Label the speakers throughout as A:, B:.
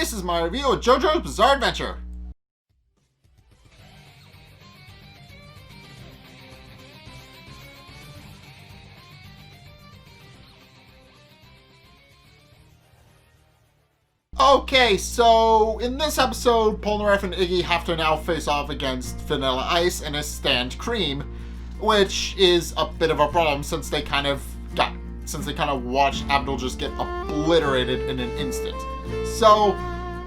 A: this is my review of JoJo's Bizarre Adventure. Okay, so in this episode, Ponareff and Iggy have to now face off against Vanilla Ice and his stand Cream, which is a bit of a problem since they kind of watched Avdol just get obliterated in an instant. So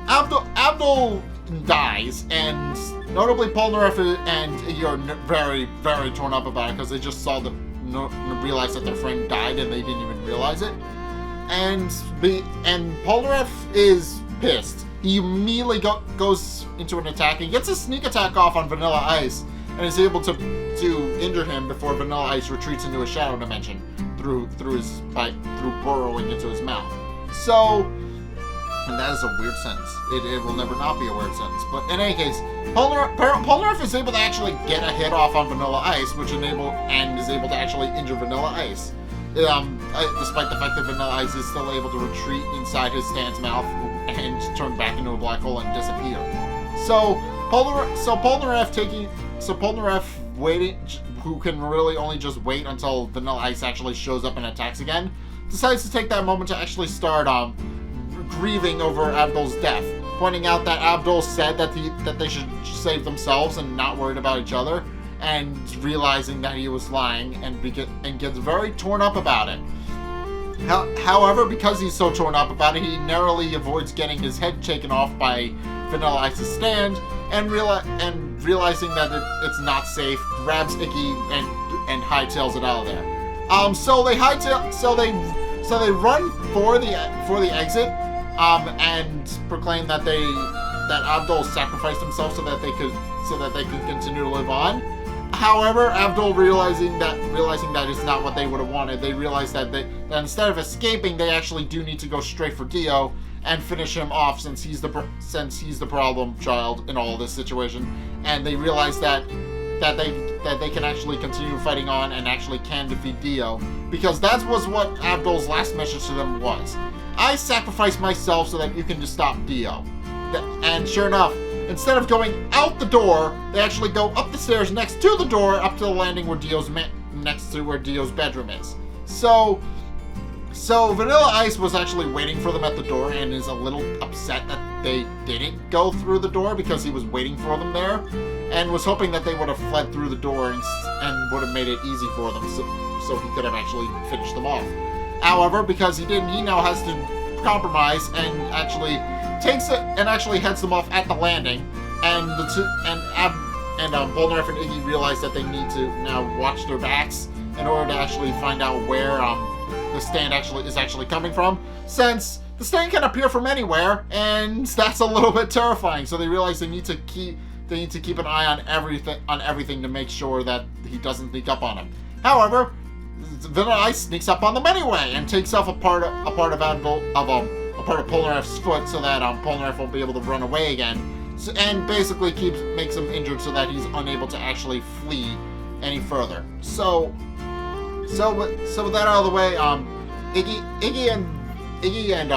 A: Avdol dies, and notably Ponareff and Iggy are very, very torn up about it because they just realized that their friend died and they didn't even realize it. And Ponareff is pissed. He immediately goes into an attack and gets a sneak attack off on Vanilla Ice and is able to injure him before Vanilla Ice retreats into a shadow dimension through burrowing into his mouth. So, and that is a weird sentence. It will never not be a weird sentence. But in any case, Ponareff is able to actually get a hit off on Vanilla Ice, is able to actually injure Vanilla Ice. Despite the fact that Vanilla Ice is still able to retreat inside his stand's mouth and turn back into a black hole and disappear. So Ponareff waiting, who can really only just wait until Vanilla Ice actually shows up and attacks again, decides to take that moment to actually start grieving over Avdol's death, pointing out that Avdol said that they should save themselves and not worried about each other, and realizing that he was lying and gets very torn up about it. However, because he's so torn up about it, he narrowly avoids getting his head taken off by Vanilla Ice's stand, and realizing that it's not safe, grabs Iggy and hightails it out of there. So they run for the exit, and proclaim that Avdol sacrificed himself so that they could continue to live on. However, Avdol realizing that is not what they would have wanted, they realize that instead of escaping, they actually do need to go straight for Dio and finish him off since he's the problem child in all of this situation. And they realize that they can actually continue fighting on and actually can defeat Dio, because that was what Avdol's last message to them was. I sacrificed myself so that you can just stop Dio. And sure enough, instead of going out the door, they actually go up the stairs next to the door, up to the landing where Dio's bedroom is. So Vanilla Ice was actually waiting for them at the door and is a little upset that they didn't go through the door because he was waiting for them there, and was hoping that they would have fled through the door and would have made it easy for them so he could have actually finished them off. However, because he didn't, he now has to compromise and actually takes it and actually heads them off at the landing, and Ponareff and Iggy realize that they need to now watch their backs in order to actually find out where the stand is actually coming from, since the stand can appear from anywhere, and that's a little bit terrifying. So they realize they need to keep an eye on everything to make sure that he doesn't sneak up on them. However, Vanilla Ice sneaks up on them anyway and takes off a part of Ponareff's foot so that Ponareff won't be able to run away again, and basically makes him injured so that he's unable to actually flee any further. So with that out of the way, Iggy and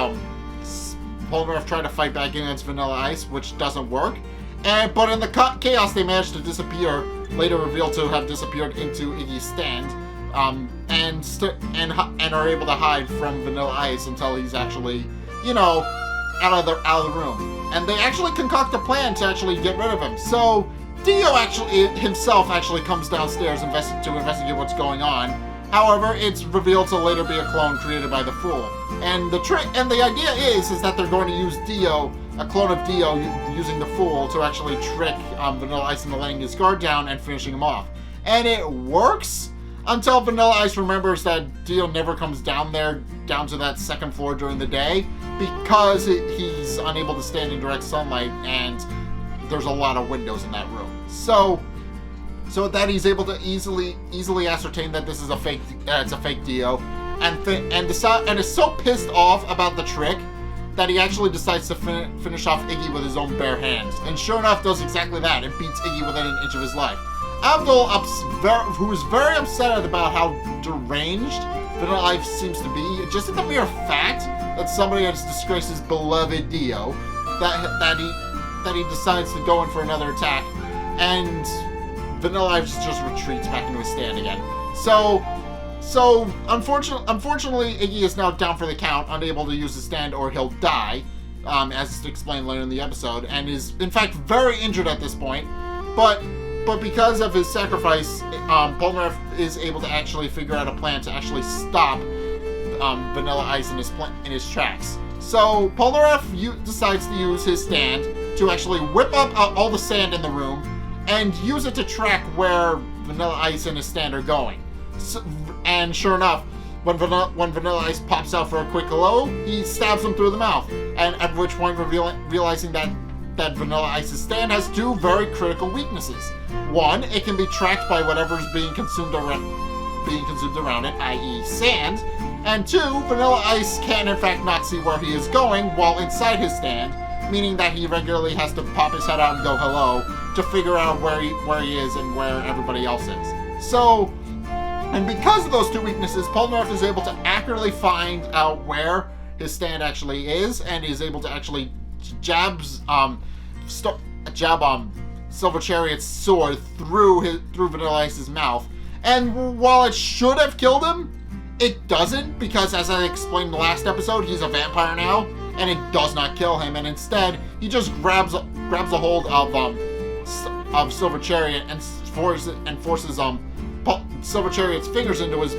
A: Ponareff try to fight back against Vanilla Ice, which doesn't work. But in the chaos, they manage to disappear, later revealed to have disappeared into Iggy's stand, and are able to hide from Vanilla Ice until he's actually, out of the room. And they actually concoct a plan to actually get rid of him. So Dio himself comes downstairs to investigate what's going on. However, it's revealed to later be a clone created by the Fool. And the idea is that they're going to use a clone of Dio using the Fool to actually trick Vanilla Ice into letting his guard down and finishing him off. And it works until Vanilla Ice remembers that Dio never comes down to that second floor during the day, because he's unable to stand in direct sunlight and there's a lot of windows in that room. So that he's able to easily ascertain that this is a fake Dio, and is so pissed off about the trick that he actually decides to finish off Iggy with his own bare hands, and sure enough does exactly that and beats Iggy within an inch of his life. Avdol, who is very upset about how deranged Vanilla Ice seems to be, just at the mere fact that somebody has disgraced his beloved Dio, that he decides to go in for another attack, and Vanilla Ice just retreats back into his stand again. So unfortunately, Iggy is now down for the count, unable to use his stand or he'll die, as explained later in the episode, and is in fact very injured at this point. But because of his sacrifice, Ponareff is able to actually figure out a plan to actually stop Vanilla Ice in his tracks. So Ponareff decides to use his stand to actually whip up all the sand in the room and use it to track where Vanilla Ice and his stand are going. And sure enough, when Vanilla Ice pops out for a quick hello, he stabs him through the mouth. And at which point, realizing that Vanilla Ice's stand has two very critical weaknesses. One, it can be tracked by whatever's being consumed around it, i.e. sand. And two, Vanilla Ice can in fact not see where he is going while inside his stand, meaning that he regularly has to pop his head out and go hello to figure out where he is and where everybody else is. So, and because of those two weaknesses, Ponareff is able to accurately find out where his stand actually is, and is able to actually jab Silver Chariot's sword through Vanilla Ice's mouth. And while it should have killed him, it doesn't, because as I explained in the last episode, he's a vampire now, and it does not kill him. And instead, he just grabs a hold of Silver Chariot and forces Silver Chariot's fingers into his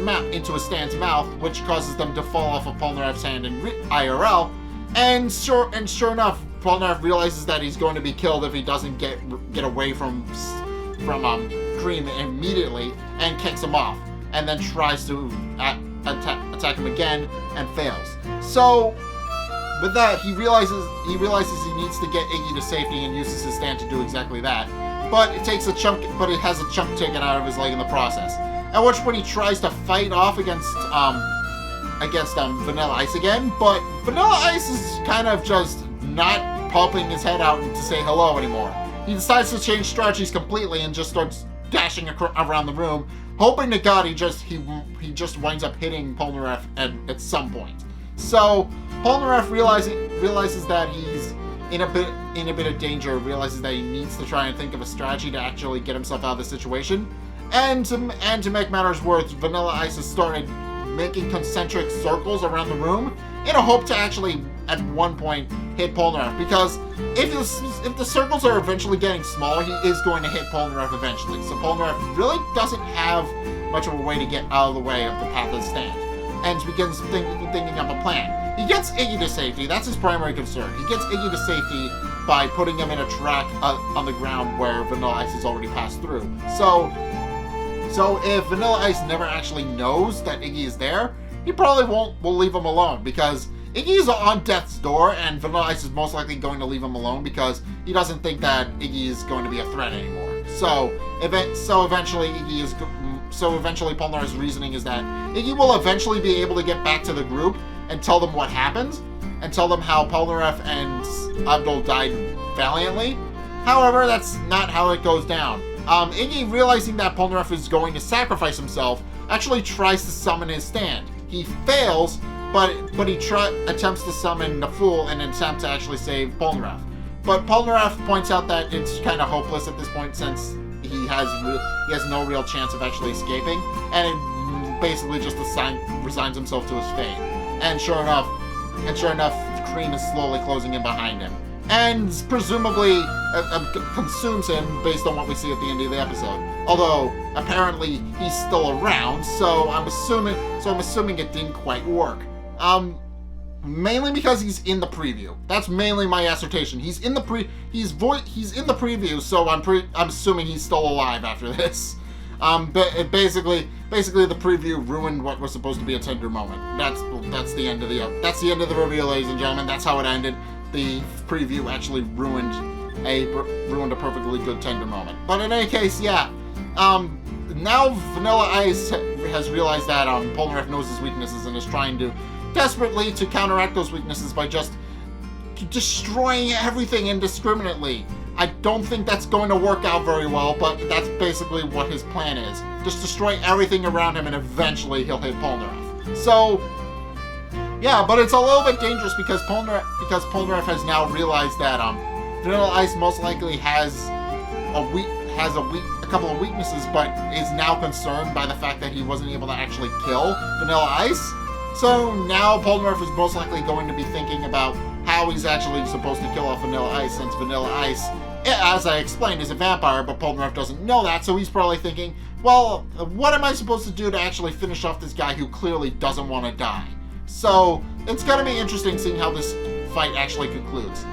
A: stand's mouth, which causes them to fall off of Polareff's hand in IRL. And sure enough, Ponareff realizes that he's going to be killed if he doesn't get away from Cream immediately, and kicks him off, and then tries to attack him again and fails. So with that, he realizes he needs to get Iggy to safety and uses his stand to do exactly that. But it has a chunk taken out of his leg in the process. At which point he tries to fight off against Vanilla Ice again, but Vanilla Ice is kind of just not popping his head out to say hello anymore. He decides to change strategies completely and just starts dashing around the room, hoping to God he just winds up hitting Ponareff at some point. So Ponareff realizes that he's in a bit of danger, realizes that he needs to try and think of a strategy to actually get himself out of the situation. And to make matters worse, Vanilla Ice has started making concentric circles around the room in a hope to actually, at one point, hit Ponareff. Because if the circles are eventually getting smaller, he is going to hit Ponareff eventually. So Ponareff really doesn't have much of a way to get out of the way of the path of the stand, and begins thinking up a plan. He gets Iggy to safety. That's his primary concern. He gets Iggy to safety by putting him in a track on the ground where Vanilla Ice has already passed through. So if Vanilla Ice never actually knows that Iggy is there, he probably will leave him alone, because Iggy is on death's door, and Vanilla Ice is most likely going to leave him alone because he doesn't think that Iggy is going to be a threat anymore. So eventually Polnareff's reasoning is that Iggy will eventually be able to get back to the group and tell them what happened, and tell them how Ponareff and Avdol died valiantly. However, that's not how it goes down. Iggy, realizing that Ponareff is going to sacrifice himself, actually tries to summon his stand. He fails, but he attempts to summon the Fool in an attempt to actually save Ponareff. But Ponareff points out that it's kind of hopeless at this point, since he has no real chance of actually escaping, and it basically just resigns himself to his fate. And sure enough, Cream is slowly closing in behind him, and presumably consumes him based on what we see at the end of the episode. Although apparently he's still around, so I'm assuming it didn't quite work. Mainly because he's in the preview. That's mainly my assertion. He's in the preview, so I'm assuming he's still alive after this. But basically the preview ruined what was supposed to be a tender moment. That's the end of the review, ladies and gentlemen. That's how it ended. The preview actually ruined a perfectly good tender moment. But in any case, yeah. Now Vanilla Ice has realized that Ponareff knows his weaknesses and is trying to desperately to counteract those weaknesses by just destroying everything indiscriminately. I don't think that's going to work out very well, but that's basically what his plan is. Just destroy everything around him, and eventually he'll hit Ponareff. So Yeah, but it's a little bit dangerous because Ponareff has now realized that Vanilla Ice most likely has a couple of weaknesses, but is now concerned by the fact that he wasn't able to actually kill Vanilla Ice. So now Ponareff is most likely going to be thinking about how he's actually supposed to kill off Vanilla Ice, since Vanilla Ice, as I explained, is a vampire, but Ponareff doesn't know that, so he's probably thinking, well, what am I supposed to do to actually finish off this guy who clearly doesn't want to die? So it's going to be interesting seeing how this fight actually concludes.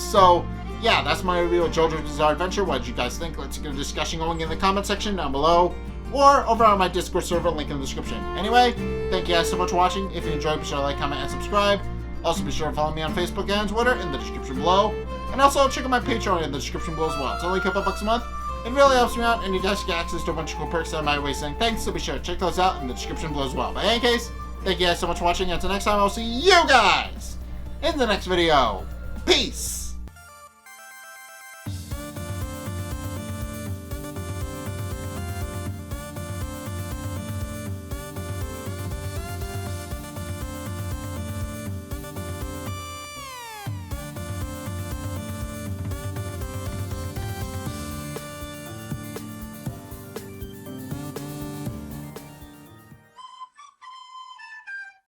A: So yeah, that's my review of JoJo's Bizarre Adventure. What did you guys think? Let's get a discussion going in the comment section down below, or over on my Discord server, link in the description. Anyway, thank you guys so much for watching. If you enjoyed, be sure to like, comment, and subscribe. Also, be sure to follow me on Facebook and Twitter in the description below. And also, check out my Patreon in the description below as well. It's only a couple bucks a month. It really helps me out, and you guys get access to a bunch of cool perks that I'm my way saying thanks, so be sure to check those out in the description below as well. But in any case, thank you guys so much for watching, and until next time, I'll see you guys in the next video. Peace!